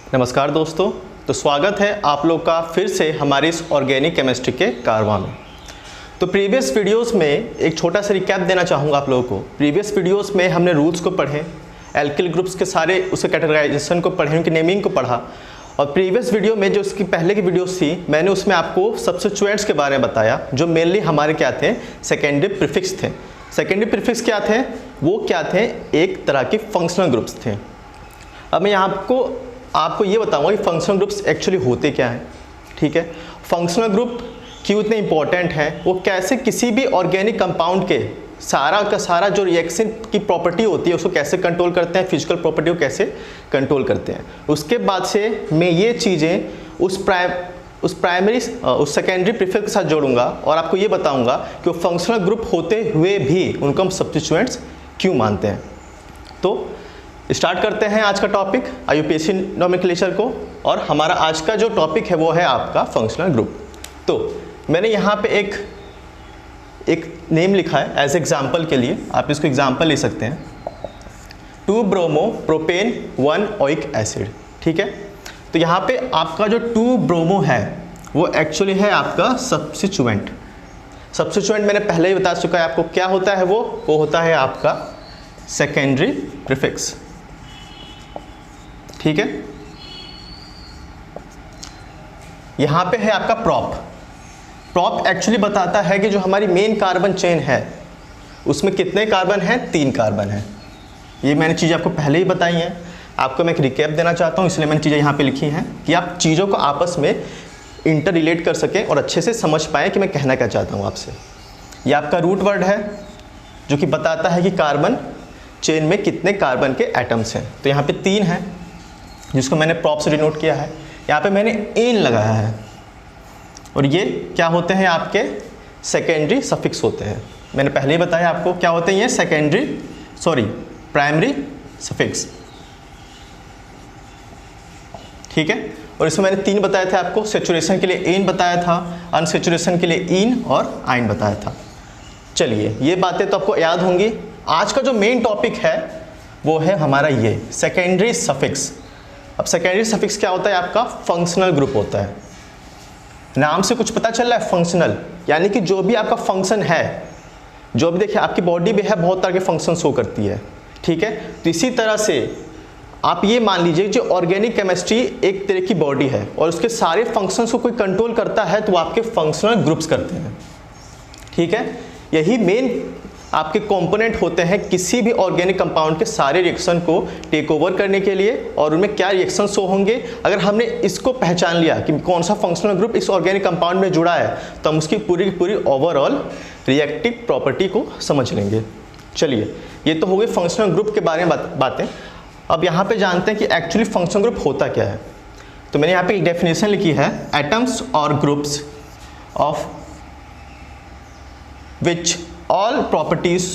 नमस्कार दोस्तों, तो स्वागत है आप लोग का फिर से हमारी इस ऑर्गेनिक केमिस्ट्री के कारवां में। तो प्रीवियस वीडियोस में एक छोटा सा रिकैप देना चाहूँगा आप लोगों को। प्रीवियस वीडियोस में हमने रूल्स को पढ़े, एल्किल ग्रुप्स के सारे उसके कैटेगराइजेशन को पढ़े, उनकी नेमिंग को पढ़ा। और प्रीवियस वीडियो में जो उसकी पहले की वीडियोस थी, मैंने उसमें आपको सब्स्टिट्यूएंट्स के बारे में बताया, जो मेनली हमारे क्या थे, सेकेंडरी प्रीफिक्स थे। सेकेंडरी प्रीफिक्स क्या थे? वो क्या थे? एक तरह के फंक्शनल ग्रुप्स थे। अब मैं यहाँ आपको ये बताऊंगा कि फंक्शनल ग्रुप्स एक्चुअली होते क्या हैं। ठीक है, फंक्शनल ग्रुप क्यों इतने इंपॉर्टेंट हैं, वो कैसे किसी भी ऑर्गेनिक कंपाउंड के सारा का सारा जो रिएक्शन की प्रॉपर्टी होती है उसको कैसे कंट्रोल करते हैं, फिजिकल प्रॉपर्टी को कैसे कंट्रोल करते हैं। उसके बाद से मैं ये चीज़ें उस सेकेंडरी प्रीफिक्स के साथ जोड़ूंगा और आपको ये बताऊंगा कि वो फंक्शनल ग्रुप होते हुए भी उनको हम सब्स्टिट्यूएंट्स क्यों मानते हैं। तो स्टार्ट करते हैं आज का टॉपिक IUPAC नोमेनक्लेचर को। और हमारा आज का जो टॉपिक है वो है आपका फंक्शनल ग्रुप। तो मैंने यहाँ पे एक नेम लिखा है एज एग्जाम्पल के लिए, आप इसको एग्जाम्पल ले सकते हैं, 2-ब्रोमो-प्रोपेन 1-ओइक एसिड। ठीक है, तो यहाँ पे आपका जो 2-ब्रोमो है वो एक्चुअली है आपका सब्स्टिट्यूएंट। सब्स्टिट्यूएंट मैंने पहले ही बता चुका है आपको क्या होता है। वो होता है आपका सेकेंडरी प्रीफिक्स। ठीक है, यहां पे है आपका प्रॉप एक्चुअली बताता है कि जो हमारी मेन कार्बन चेन है उसमें कितने कार्बन हैं, 3 कार्बन हैं। ये मैंने चीज़ें आपको पहले ही बताई हैं, आपको मैं एक रिकैप देना चाहता हूं, इसलिए मैंने चीज़ें यहां पे लिखी हैं कि आप चीज़ों को आपस में इंटर रिलेट कर सकें और अच्छे से समझ पाएँ कि मैं कहना क्या चाहता हूं आपसे। ये आपका रूट वर्ड है जो कि बताता है कि कार्बन चेन में कितने कार्बन के एटम्स हैं। तो यहाँ पे 3 हैं जिसको मैंने प्रॉप से डिनोट किया है। यहाँ पे मैंने एन लगाया है और ये क्या होते हैं, आपके सेकेंडरी सफिक्स होते हैं। मैंने पहले ही बताया आपको क्या होते हैं ये प्राइमरी सफिक्स। ठीक है, और इसमें मैंने 3 बताए थे आपको। सेचुरेशन के लिए एन बताया था, अनसेचुरेशन के लिए इन और आइन बताया था। चलिए, ये बातें तो आपको याद होंगी। आज का जो मेन टॉपिक है वो है हमारा ये सेकेंडरी सफिक्स। अब सेकेंडरी सफिक्स क्या होता है? आपका फंक्शनल ग्रुप होता है। नाम से कुछ पता चल रहा है, फंक्शनल, यानी कि जो भी आपका फंक्शन है, जो भी देखिए आपकी बॉडी में है, बहुत तरह के फंक्शन शो करती है। ठीक है, तो इसी तरह से आप ये मान लीजिए जो ऑर्गेनिक केमिस्ट्री एक तरह की बॉडी है और उसके सारे फंक्शंस को कोई कंट्रोल करता है तो वो आपके फंक्शनल ग्रुप्स करते हैं। ठीक है, यही मेन आपके कंपोनेंट होते हैं किसी भी ऑर्गेनिक कंपाउंड के सारे रिएक्शन को टेक ओवर करने के लिए, और उनमें क्या रिएक्शन शो होंगे। अगर हमने इसको पहचान लिया कि कौन सा फंक्शनल ग्रुप इस ऑर्गेनिक कंपाउंड में जुड़ा है, तो हम उसकी पूरी की पूरी ओवरऑल रिएक्टिव प्रॉपर्टी को समझ लेंगे। चलिए, ये तो हो गई फंक्शनल ग्रुप के बारे में बातें। अब यहाँ पे जानते हैं कि एक्चुअली फंक्शनल ग्रुप होता क्या है। तो मैंने यहाँ पे एक डेफिनेशन लिखी है, एटम्स और groups of which all properties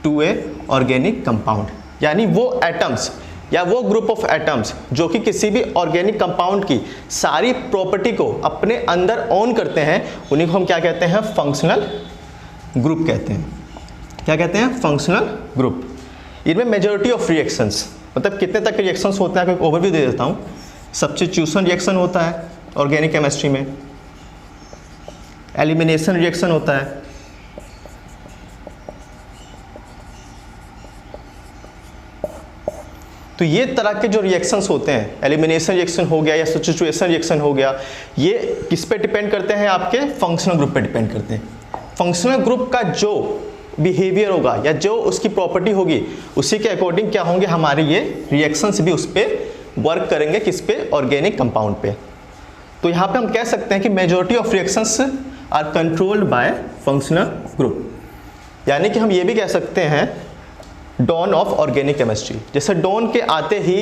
to a organic compound. यानी वो एटम्स या वो ग्रुप ऑफ एटम्स जो कि किसी भी ऑर्गेनिक कंपाउंड की सारी प्रॉपर्टी को अपने अंदर ऑन करते हैं, उन्हीं को हम क्या कहते हैं? फंक्शनल ग्रुप कहते हैं। क्या कहते हैं? Functional group. इनमें मेजॉरिटी ऑफ रिएक्शंस, मतलब कितने तक के रिएक्शंस होते हैं, आपको ओवरव्यू दे देता हूँ। सब्स्टिट्यूशन रिएक्शन होता है ऑर्गेनिक केमिस्ट्री में, एलिमिनेशन रिएक्शन होता है, तो ये तरह के जो रिएक्शंस होते हैं, एलिमिनेशन रिएक्शन हो गया या सब्स्टिट्यूशन रिएक्शन हो गया, ये किस पे डिपेंड करते हैं? आपके फंक्शनल ग्रुप पे डिपेंड करते हैं। फंक्शनल ग्रुप का जो बिहेवियर होगा या जो उसकी प्रॉपर्टी होगी, उसी के अकॉर्डिंग क्या होंगे हमारे ये रिएक्शंस भी उस पर वर्क करेंगे। किस पे? ऑर्गेनिक कंपाउंड पे। तो यहाँ पे हम कह सकते हैं कि majority of reactions are controlled by functional group. यानी कि हम ये भी कह सकते हैं डॉन ऑफ ऑर्गेनिक केमिस्ट्री। जैसे डॉन के आते ही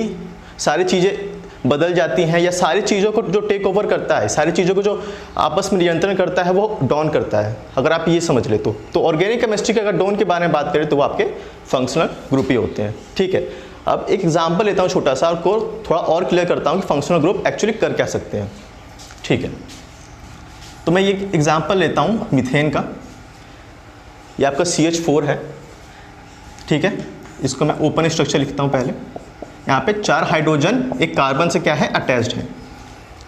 सारी चीज़ें बदल जाती हैं, या सारी चीज़ों को जो टेक ओवर करता है, सारी चीज़ों को जो आपस में नियंत्रण करता है, वो डॉन करता है। अगर आप ये समझ ले तो ऑर्गेनिक केमिस्ट्री के अगर डॉन के बारे में बात करें तो वो आपके फंक्शनल ग्रुप ही होते हैं। ठीक है, अब एक एग्जाम्पल लेता हूँ छोटा सा, और को थोड़ा और क्लियर करता हूँ कि फंक्शनल ग्रुप एक्चुअली कर क्या सकते हैं। ठीक है, तो मैं ये एग्जाम्पल लेता हूँ मीथेन का। ये आपका CH4 है। ठीक है, इसको मैं ओपन स्ट्रक्चर लिखता हूँ पहले। यहाँ पे 4 हाइड्रोजन एक कार्बन से क्या है अटैच्ड है,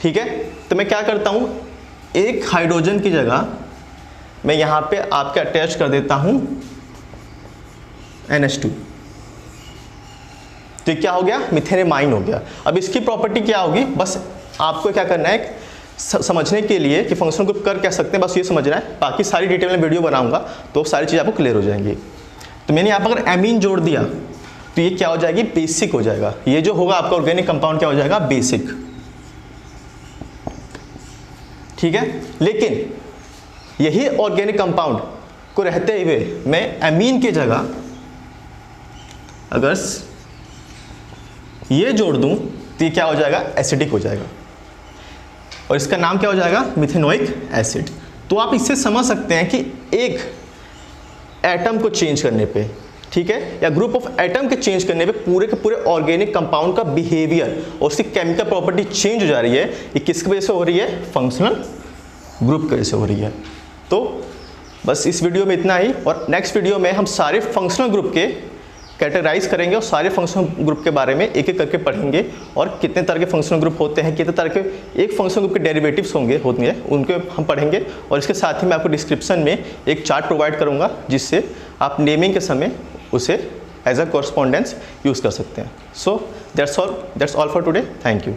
ठीक है। तो मैं क्या करता हूँ, एक हाइड्रोजन की जगह मैं यहाँ पे आपके अटैच कर देता हूँ NH2, तो क्या हो गया, मिथेनेमाइन हो गया। अब इसकी प्रॉपर्टी क्या होगी, बस आपको क्या करना है समझने के लिए कि फंक्शनल ग्रुप कर क्या सकते हैं, बस ये समझना है। बाकी सारी डिटेल में वीडियो बनाऊंगा तो सारी चीज़ आपको क्लियर हो जाएंगी। तो मैंने यहाँ पर अगर एमीन जोड़ दिया तो ये क्या हो जाएगी, बेसिक हो जाएगा। ये जो होगा आपका ऑर्गेनिक कंपाउंड क्या हो जाएगा, बेसिक, ठीक है। लेकिन यही ऑर्गेनिक कंपाउंड को रहते हुए मैं एमीन की जगह अगर ये जोड़ दूं तो ये क्या हो जाएगा, एसिडिक हो जाएगा, और इसका नाम क्या हो जाएगा, मिथेनोइक एसिड। तो आप इससे समझ सकते हैं कि एक एटम को चेंज करने पे, ठीक है, या ग्रुप ऑफ एटम के चेंज करने पे पूरे के पूरे ऑर्गेनिक कंपाउंड का बिहेवियर और उसकी केमिकल प्रॉपर्टी चेंज हो जा रही है। ये किसकी वजह से हो रही है, फंक्शनल ग्रुप की वजह से हो रही है। तो बस इस वीडियो में इतना ही, और नेक्स्ट वीडियो में हम सारे फंक्शनल ग्रुप के कैटेगराइज करेंगे और सारे फंक्शनल ग्रुप के बारे में एक एक करके पढ़ेंगे, और कितने तरह के फंक्शनल ग्रुप होते हैं, कितने तरह के एक फंक्शनल ग्रुप के डेरिवेटिव्स होते हैं उनके हम पढ़ेंगे। और इसके साथ ही मैं आपको डिस्क्रिप्शन में एक चार्ट प्रोवाइड करूंगा जिससे आप नेमिंग के समय उसे एज अ कॉरस्पॉन्डेंस यूज़ कर सकते हैं। So that's all for today, thank you.